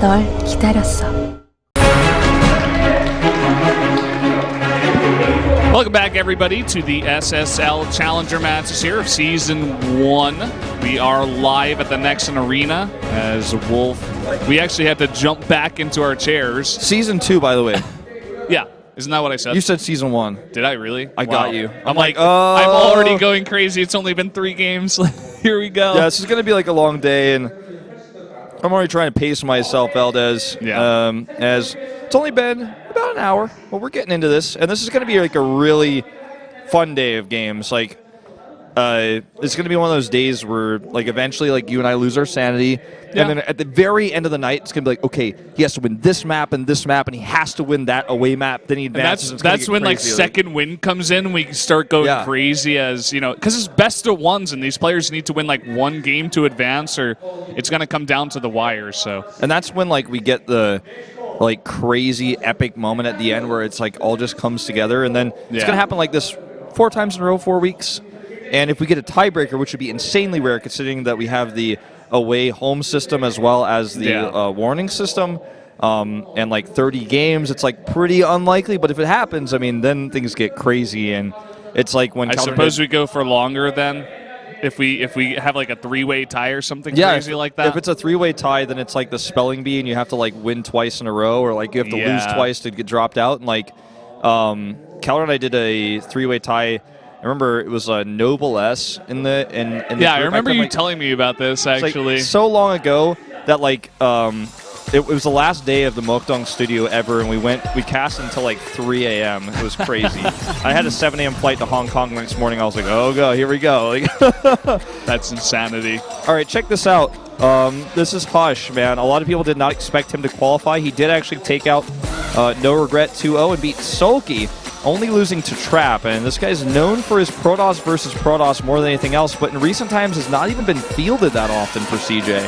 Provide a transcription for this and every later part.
널 기다렸어. Welcome back, everybody, to the SSL Challenger matches here of Season 1. We are live at the Nexon Arena as Wolf. We actually had to jump back into our chairs. Season 2, by the way. Yeah. Isn't that what I said? You said Season 1. Did I really? I got you. I'm like, I'm already going crazy. It's only been 3 games. Here we go. Yeah, this is going to be like a long day, and I'm already trying to pace myself, Valdez. Yeah. As it's only been about an hour, but we're getting into this, and this is going to be like a really fun day of games. Like, it's going to be one of those days where, like, eventually, like, you and I lose our sanity, and then at the very end of the night, it's going to be like, okay, he has to win this map, and he has to win that away map. Then he advances. And that's when like second win comes in. We start going crazy as because it's best of ones, and these players need to win like one game to advance, or it's going to come down to the wire. So, and that's when like we get the like crazy epic moment at the end where it's like all just comes together, and then it's going to happen like this 4 times in a row, 4 weeks. And if we get a tiebreaker, which would be insanely rare considering that we have the away-home system as well as the warning system, and like 30 games, it's like pretty unlikely. But if it happens, I mean, then things get crazy, and it's like when I suppose we go for longer then. If we have like a 3-way tie or something crazy like that. If it's a 3-way tie, then it's like the spelling bee, and you have to like win twice in a row, or like you have to lose twice to get dropped out. And like, Keller and I did a 3-way tie. I remember it was a Noble S in the I remember you telling me about this actually. Like, so long ago that like it was the last day of the Mokdong studio ever, and we cast until like 3 a.m. It was crazy. I had a 7 a.m. flight to Hong Kong the next morning. I was like, oh god, here we go. Like, that's insanity. All right, check this out. This is Hush, man. A lot of people did not expect him to qualify. He did actually take out No Regret 2-0 and beat Sulky, only losing to Trap. And this guy's known for his Protoss versus Protoss more than anything else, but in recent times has not even been fielded that often for CJ.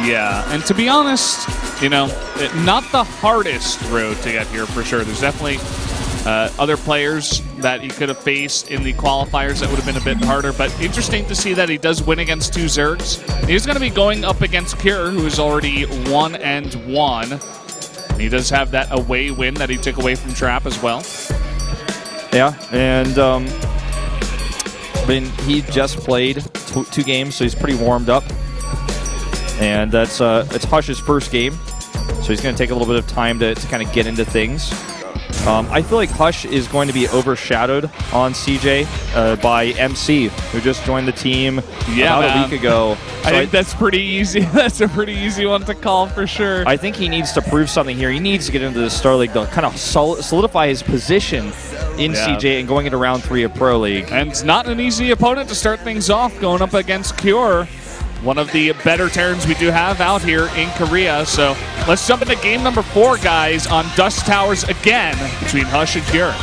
Yeah, and to be honest, not the hardest road to get here for sure. There's definitely other players that he could have faced in the qualifiers that would have been a bit harder, but interesting to see that he does win against 2 Zergs. He's going to be going up against Kure, who is already 1-1. And he does have that away win that he took away from Trap as well. Yeah, and I mean, he just played 2 games, so he's pretty warmed up. And that's it's Hush's first game, so he's going to take a little bit of time to kind of get into things. I feel like Hush is going to be overshadowed on CJ by MC, who just joined the team about a week ago. So I think that's pretty easy. That's a pretty easy one to call for sure. I think he needs to prove something here. He needs to get into the Star League to kind of solidify his position in CJ and going into round 3 of Pro League. And it's not an easy opponent to start things off, going up against Kure. One of the better Terrans we do have out here in Korea. So let's jump into game number 4, guys, on Dust Towers again between Hush and Kure.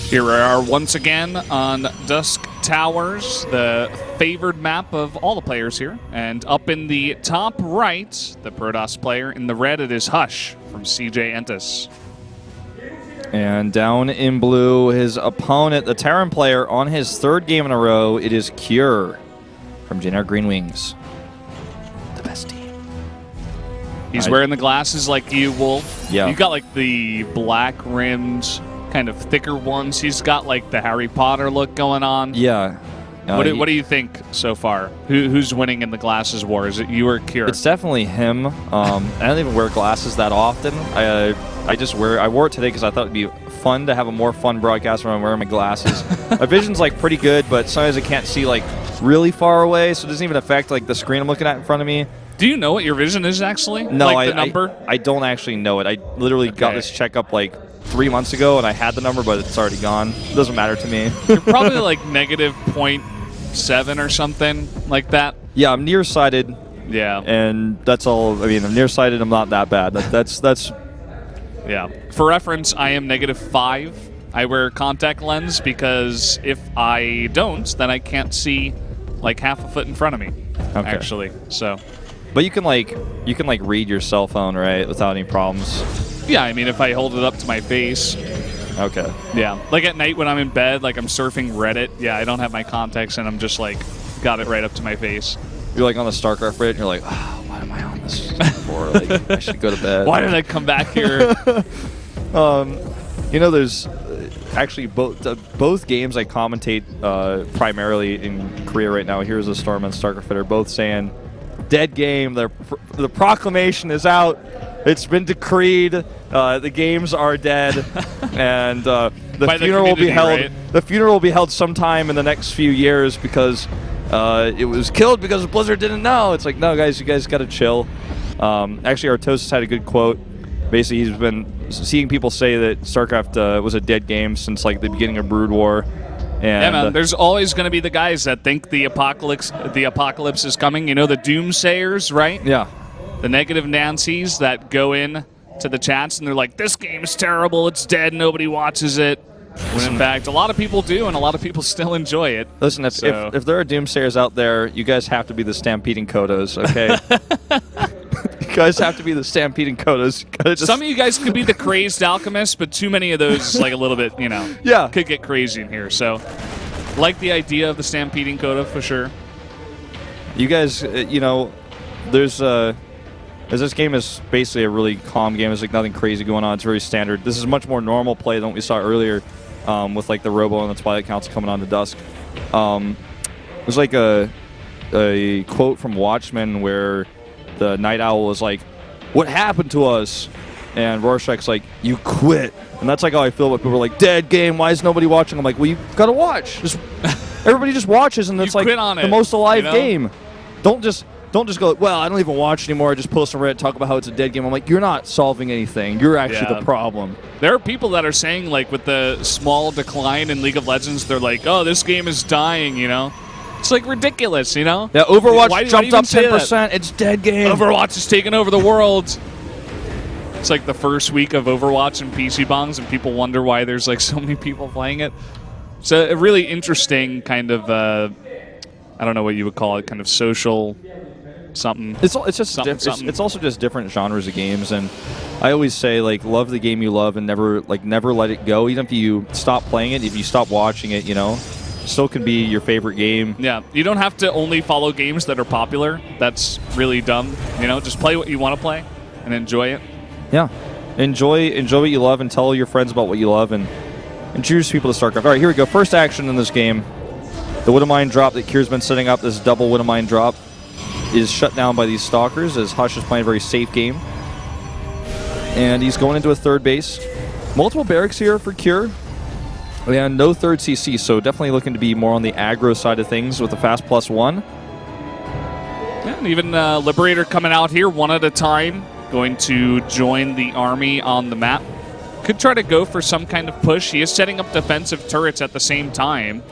Here we are once again on Dusk Towers, the favored map of all the players here. And up in the top right, the Protoss player. In the red, it is Hush from CJ Entus. And down in blue, his opponent, the Terran player, on his 3rd game in a row, it is Kure from JNR Green Wings. The best team. He's wearing the glasses like you, Wolf. Yeah. You got like the black-rimmed, kind of thicker ones. He's got like the Harry Potter look going on. Yeah. What do you think so far? Who's winning in the glasses war? Is it you or Kure? It's definitely him. I don't even wear glasses that often. I wore it today because I thought it'd be fun to have a more fun broadcast when I'm wearing my glasses. My vision's like pretty good, but sometimes I can't see like really far away, so it doesn't even affect like the screen I'm looking at in front of me. Do you know what your vision is actually? No, like the number? I don't actually know it. I literally got this checkup like 3 months ago, and I had the number, but it's already gone. It doesn't matter to me. You're probably like -0.7 or something like that. Yeah, I'm nearsighted. Yeah. And that's all. I mean, I'm nearsighted. I'm not that bad. That's. Yeah. For reference, I am -5. I wear contact lens because if I don't, then I can't see like half a foot in front of me. Okay. Actually, so But you can read your cell phone, right, without any problems. Yeah, I mean, if I hold it up to my face. Okay. Yeah, like at night when I'm in bed, like I'm surfing Reddit. Yeah, I don't have my contacts, and I'm just like, got it right up to my face. You're like on the StarCraft Reddit, and you're like, oh, why am I on this for? Like, I should go to bed. Why did I come back here? There's actually both games I commentate primarily in Korea right now. Here's the Storm and StarCraft are both saying, dead game. The proclamation is out. It's been decreed. The games are dead, and the funeral will be held. Right? The funeral will be held sometime in the next few years because it was killed because Blizzard didn't know. It's like, no, guys, you guys got to chill. Actually, Artosis had a good quote. Basically, he's been seeing people say that StarCraft was a dead game since like the beginning of Brood War. And, yeah, man. There's always going to be the guys that think the apocalypse is coming. You know, the doomsayers, right? Yeah. The negative Nancys that go in to the chats and they're like, this game's terrible, it's dead, nobody watches it. When in fact, a lot of people do, and a lot of people still enjoy it. Listen, if there are doomsayers out there, you guys have to be the stampeding Kodos, okay? You guys have to be the stampeding Kodos. Some of you guys could be the crazed alchemists, but too many of those is like a little bit, could get crazy in here. So, like the idea of the stampeding Kodo for sure. You guys, as this game is basically a really calm game. There's like nothing crazy going on. It's very standard. This is much more normal play than what we saw earlier with like the Robo and the Twilight Council coming on to Dusk. There's like a quote from Watchmen where the Night Owl was like, "What happened to us?" And Rorschach's like, "You quit." And that's like how I feel about people are like, "Dead game. Why is nobody watching?" I'm like, "Well, you gotta watch. Everybody just watches, and it's like the most alive game. Don't just go, well, I don't even watch anymore. I just post on Reddit, talk about how it's a dead game. I'm like, you're not solving anything. You're actually the problem. There are people that are saying, like, with the small decline in League of Legends, they're like, oh, this game is dying, It's, like, ridiculous, Yeah, Overwatch jumped up 10%. It's dead game. Overwatch is taking over the world. It's, like, the first week of Overwatch and PC bongs, and people wonder why there's, like, so many people playing it. It's a really interesting kind of, I don't know what you would call it, kind of social... something. It's also just different genres of games, and I always say like love the game you love and never let it go. Even if you stop playing it, if you stop watching it, still can be your favorite game. Yeah, you don't have to only follow games that are popular. That's really dumb. Just play what you want to play and enjoy it. Yeah, enjoy what you love and tell your friends about what you love and introduce people to StarCraft. All right, here we go. First action in this game. The Widowmine drop that Kier's been setting up, this double Widowmine drop, is shut down by these Stalkers as Hush is playing a very safe game. And he's going into a third base. Multiple barracks here for Kier. And no third CC, so definitely looking to be more on the aggro side of things with a fast +1. Yeah, and even Liberator coming out here one at a time, going to join the army on the map. Could try to go for some kind of push. He is setting up defensive turrets at the same time.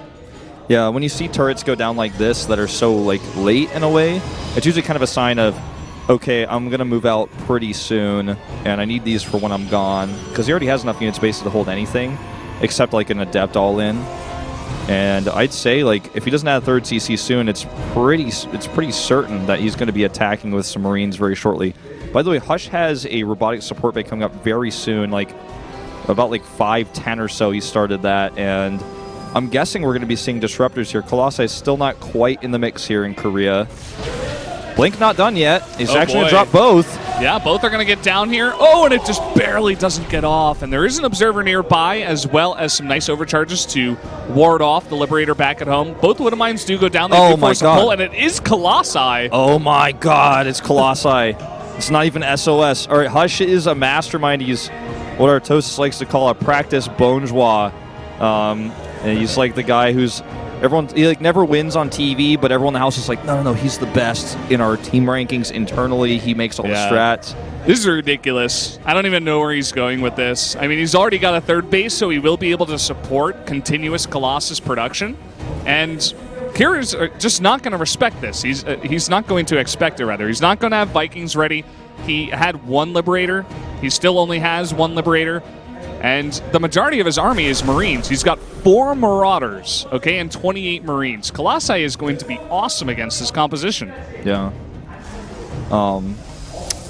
Yeah, when you see turrets go down like this that are so like late in a way, it's usually kind of a sign of, okay, I'm going to move out pretty soon, and I need these for when I'm gone, because he already has enough unit space to hold anything, except like an Adept all-in. And I'd say like if he doesn't have third CC soon, it's pretty certain that he's going to be attacking with some Marines very shortly. By the way, Hush has a robotic support bay coming up very soon, like about like 5-10 or so. He started that, and I'm guessing we're going to be seeing Disruptors here. Colossi is still not quite in the mix here in Korea. Blink not done yet. He's actually going to drop both. Yeah, both are going to get down here. Oh, and it just barely doesn't get off. And there is an Observer nearby, as well as some nice overcharges to ward off the Liberator back at home. Both Widowmines do go down. They do force a pull, and it is Colossi. Oh my god, it's Colossi. It's not even SOS. All right, Hush is a mastermind. He's what Artosis likes to call a practice bonjour. And he's like the guy who's he like never wins on TV, but everyone in the house is like, no, he's the best in our team rankings internally. He makes all the strats. This is ridiculous. I don't even know where he's going with this. I mean, he's already got a third base, so he will be able to support continuous Colossus production. And Kira's just not going to respect this. He's not going to expect it, rather. He's not going to have Vikings ready. He had one Liberator. He still only has one Liberator. And the majority of his army is Marines. He's got 4 Marauders, okay, and 28 Marines. Colossi is going to be awesome against this composition. Yeah.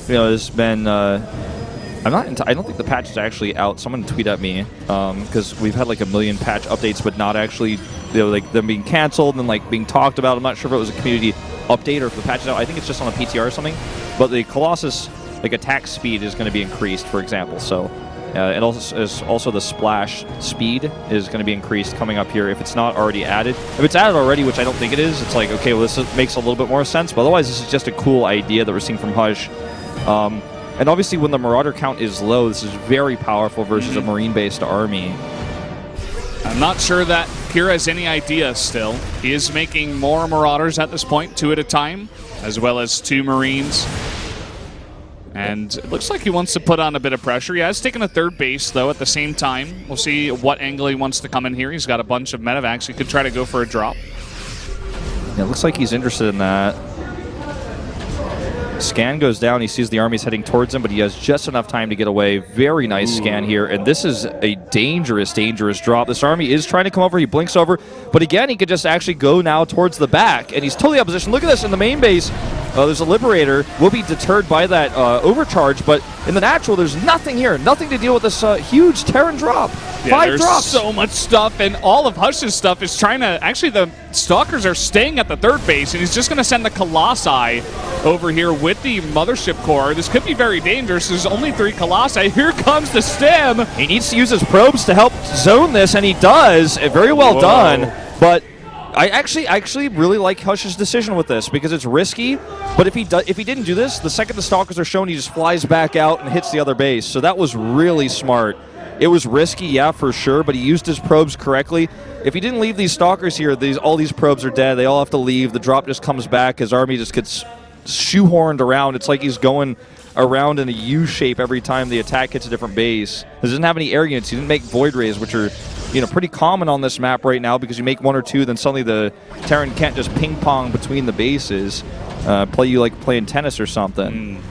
There's been. I don't think the patch is actually out. Someone tweet at me because we've had like a million patch updates, but not actually, like them being canceled and like being talked about. I'm not sure if it was a community update or if the patch is out. I think it's just on a PTR or something. But the Colossus like attack speed is going to be increased, for example. So it also the splash speed is going to be increased coming up here if it's not already added. If it's added already, which I don't think it is, it's like, okay, well, this makes a little bit more sense. But otherwise, this is just a cool idea that we're seeing from Hush. And obviously, when the Marauder count is low, this is very powerful versus a Marine-based army. I'm not sure that Kira has any idea still. He is making more Marauders at this point, 2 at a time, as well as 2 Marines. And it looks like he wants to put on a bit of pressure. He has taken a 3rd base, though, at the same time. We'll see what angle he wants to come in here. He's got a bunch of medevacs. He could try to go for a drop. Yeah, it looks like he's interested in that. Scan goes down. He sees the army's heading towards him, but he has just enough time to get away. Very nice scan here, and this is a dangerous, dangerous drop. This army is trying to come over. He blinks over, but again, he could just actually go now towards the back, and he's totally out of position. Look at this in the main base. There's a Liberator. Will be deterred by that overcharge, but in the natural, there's nothing here. Nothing to deal with this huge Terran drop. Yeah, 5 there's drops. So much stuff, and all of Hush's stuff is trying to... Actually, the Stalkers are staying at the 3rd base, and he's just going to send the Colossi over here with the Mothership Core. This could be very dangerous. There's only 3 Colossi. Here comes the stem. He needs to use his probes to help zone this, and he does. Very well done, but... I actually really like Hush's decision with this because it's risky, but if he didn't do this, the second the Stalkers are shown, he just flies back out and hits the other base. So that was really smart. It was risky, yeah, for sure, but he used his probes correctly. If he didn't leave these Stalkers here, all these probes are dead. They all have to leave. The drop just comes back. His army just gets shoehorned around. It's like he's going around in a U shape every time the attack hits a different base. He doesn't have any air units. He didn't make Void Rays, which are pretty common on this map right now because you make 1 or 2, then suddenly the Terran can't just ping pong between the bases, play you like playing tennis or something.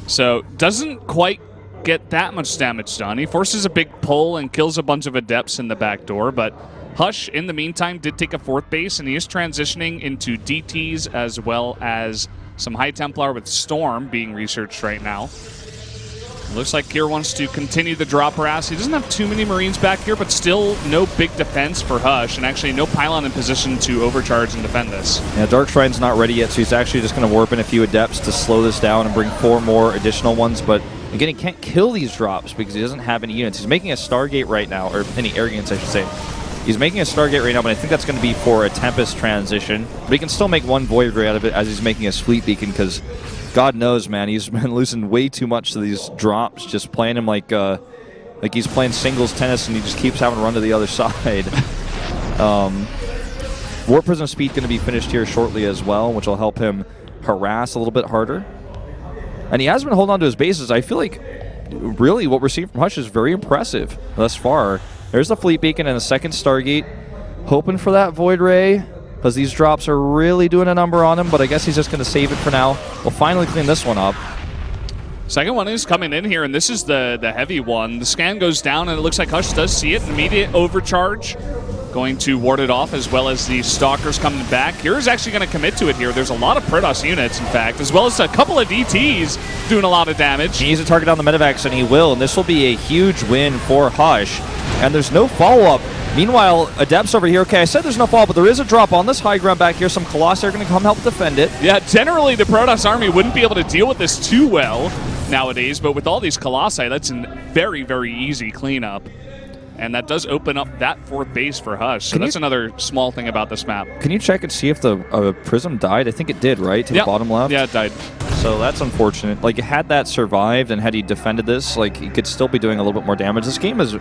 So doesn't quite get that much damage done. He forces a big pull and kills a bunch of Adepts in the back door, but Hush, in the meantime, did take a 4th base, and he is transitioning into DTs as well as some High Templar with Storm being researched right now. Looks like Kier wants to continue the drop harass. He doesn't have too many Marines back here, but still no big defense for Hush, and actually no pylon in position to overcharge and defend this. Yeah, Dark Shrine's not ready yet, so he's actually just going to warp in a few Adepts to slow this down and bring 4 more additional ones, but again, he can't kill these drops because he doesn't have any units. He's making a Stargate right now, or any air units, I should say. He's making a Stargate right now, but I think that's going to be for a Tempest transition. But he can still make 1 Void Ray out of it as he's making his Fleet Beacon, because God knows, man, he's been losing way too much to these drops, just playing him like he's playing singles tennis, and he just keeps having to run to the other side. Warp Prism Speed going to be finished here shortly as well, which will help him harass a little bit harder. And he has been holding on to his bases. I feel like really what we're seeing from Hush is very impressive thus far. There's the Fleet Beacon and a second Stargate. Hoping for that Void Ray, because these drops are really doing a number on him, but I guess he's just going to save it for now. We'll finally clean this one up. Second one is coming in here, and this is the heavy one. The scan goes down, and it looks like Hush does see it. Immediate overcharge. Going to ward it off, as well as the Stalkers coming back. Here's actually going to commit to it here. There's a lot of Protoss units, in fact, as well as a couple of DTs doing a lot of damage. He needs to target on the medevacs, and he will, and this will be a huge win for Hush. And there's no follow-up. Meanwhile, Adepts over here. Okay, I said there's no follow-up, but there is a drop on this high ground back here. Some Colossi are going to come help defend it. Yeah, generally the Protoss army wouldn't be able to deal with this too well nowadays, but with all these Colossi, that's a very, very easy cleanup. And that does open up that 4th base for Hush. So that's another small thing about this map. Can you check and see if the Prism died? I think it did, right? To the bottom left? Yeah, it died. So that's unfortunate. Like, had that survived and had he defended this, like, he could still be doing a little bit more damage. This game is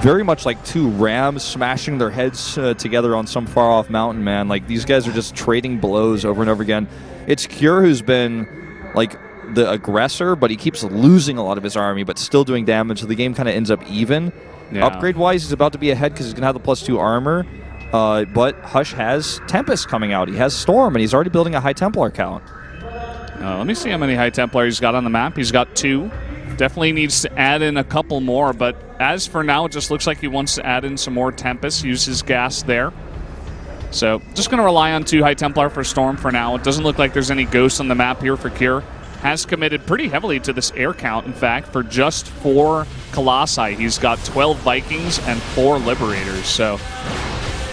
very much like 2 rams smashing their heads together on some far-off mountain, man. Like, these guys are just trading blows over and over again. It's Cure who's been, like, the aggressor, but he keeps losing a lot of his army, but still doing damage, so the game kind of ends up even. Yeah. Upgrade-wise, he's about to be ahead because he's going to have the +2 armor, but Hush has Tempest coming out. He has Storm, and he's already building a High Templar count. Let me see how many High Templar he's got on the map. He's got 2. Definitely needs to add in a couple more, but as for now, it just looks like he wants to add in some more Tempest, use his gas there. So just going to rely on 2 High Templar for Storm for now. It doesn't look like there's any ghosts on the map here for Cure. Has committed pretty heavily to this air count, in fact, for just 4 Colossi. He's got 12 Vikings and 4 Liberators. So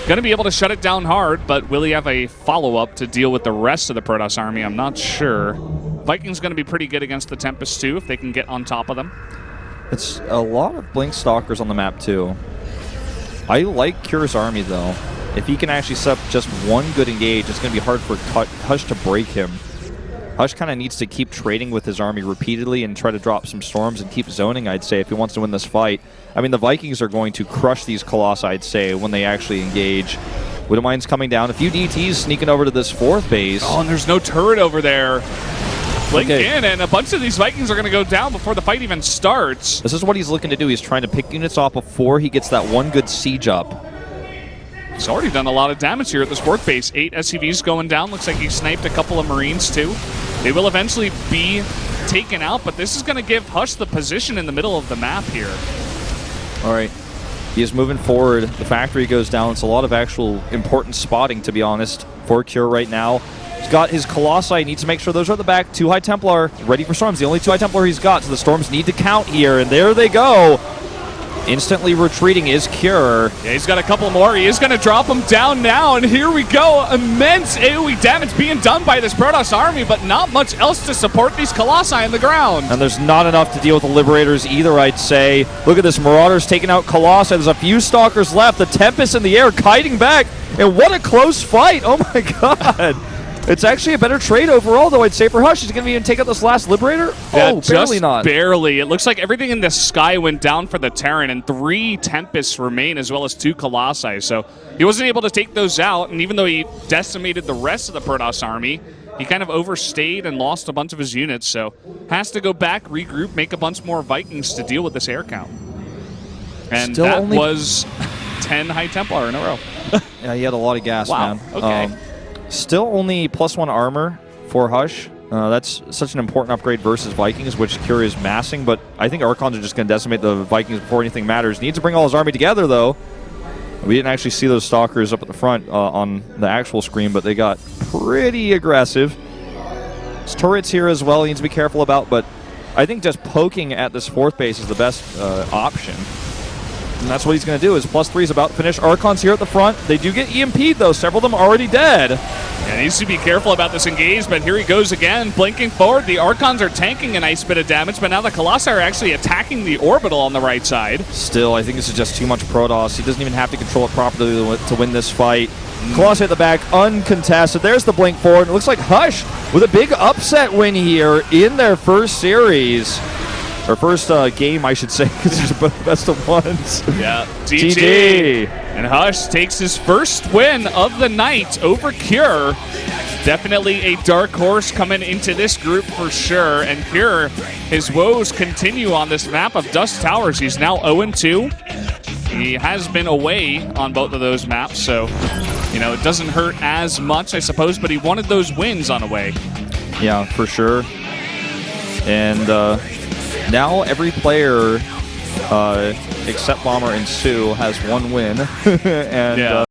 going to be able to shut it down hard, but will he have a follow-up to deal with the rest of the Protoss army? I'm not sure. Vikings going to be pretty good against the Tempest, too, if they can get on top of them. It's a lot of Blink Stalkers on the map, too. I like Cure's army, though. If he can actually set up just one good engage, it's going to be hard for Hush to break him. Hush kind of needs to keep trading with his army repeatedly and try to drop some storms and keep zoning, I'd say, if he wants to win this fight. I mean, the Vikings are going to crush these Colossi, I'd say, when they actually engage. Widowmine's coming down. A few DTs sneaking over to this 4th base. Oh, and there's no turret over there. Blink in, and a bunch of these Vikings are going to go down before the fight even starts. This is what he's looking to do. He's trying to pick units off before he gets that one good siege up. He's already done a lot of damage here at this 4th base. 8 SCVs going down. Looks like he sniped a couple of Marines, too. They will eventually be taken out, but this is going to give Hush the position in the middle of the map here. All right. He is moving forward. The factory goes down. It's a lot of actual important spotting, to be honest, for Cure right now. He's got his Colossi. Needs to make sure those are at the back. 2 High Templar ready for Storms. The only 2 High Templar he's got, so the Storms need to count here, and there they go. Instantly retreating is Cure. Yeah, he's got a couple more. He is going to drop them down now, and here we go. Immense AoE damage being done by this Protoss army, but not much else to support these Colossi in the ground. And there's not enough to deal with the Liberators either, I'd say. Look at this. Marauders taking out Colossi. There's a few Stalkers left. The Tempest in the air, kiting back. And what a close fight. Oh, my God. It's actually a better trade overall, though, I'd say, for Hush. He's going to even take out this last Liberator? Yeah, oh, barely not. Barely. It looks like everything in the sky went down for the Terran, and 3 Tempests remain, as well as 2 Colossi. So he wasn't able to take those out, and even though he decimated the rest of the Protoss army, he kind of overstayed and lost a bunch of his units. So has to go back, regroup, make a bunch more Vikings to deal with this air count. And Still that only was 10 High Templar in a row. Yeah, he had a lot of gas, wow. man. Okay. Still only +1 armor for Hush. That's such an important upgrade versus Vikings, which Cure is massing, but I think Archons are just going to decimate the Vikings before anything matters. Needs to bring all his army together, though. We didn't actually see those Stalkers up at the front on the actual screen, but they got pretty aggressive. There's turrets here as well he needs to be careful about, but I think just poking at this 4th base is the best option. And that's what he's going to do. His +3 is about to finish. Archons here at the front. They do get EMP'd, though. Several of them already dead. Yeah, needs to be careful about this engage, but here he goes again, blinking forward. The Archons are tanking a nice bit of damage, but now the Colossi are actually attacking the Orbital on the right side. Still, I think this is just too much Protoss. He doesn't even have to control it properly to win this fight. Colossi at the back, uncontested. There's the blink forward. It looks like Hush with a big upset win here in their first series. Or first game, I should say, because these are both best of ones. Yeah, GG. And Hush takes his first win of the night over Cure. Definitely a dark horse coming into this group for sure. And Cure, his woes continue on this map of Dust Towers. He's now 0-2. He has been away on both of those maps, so, you know, it doesn't hurt as much, I suppose, but he wanted those wins on away. Yeah, for sure. And now every player except Bomber and Sue has 1 win. And yeah.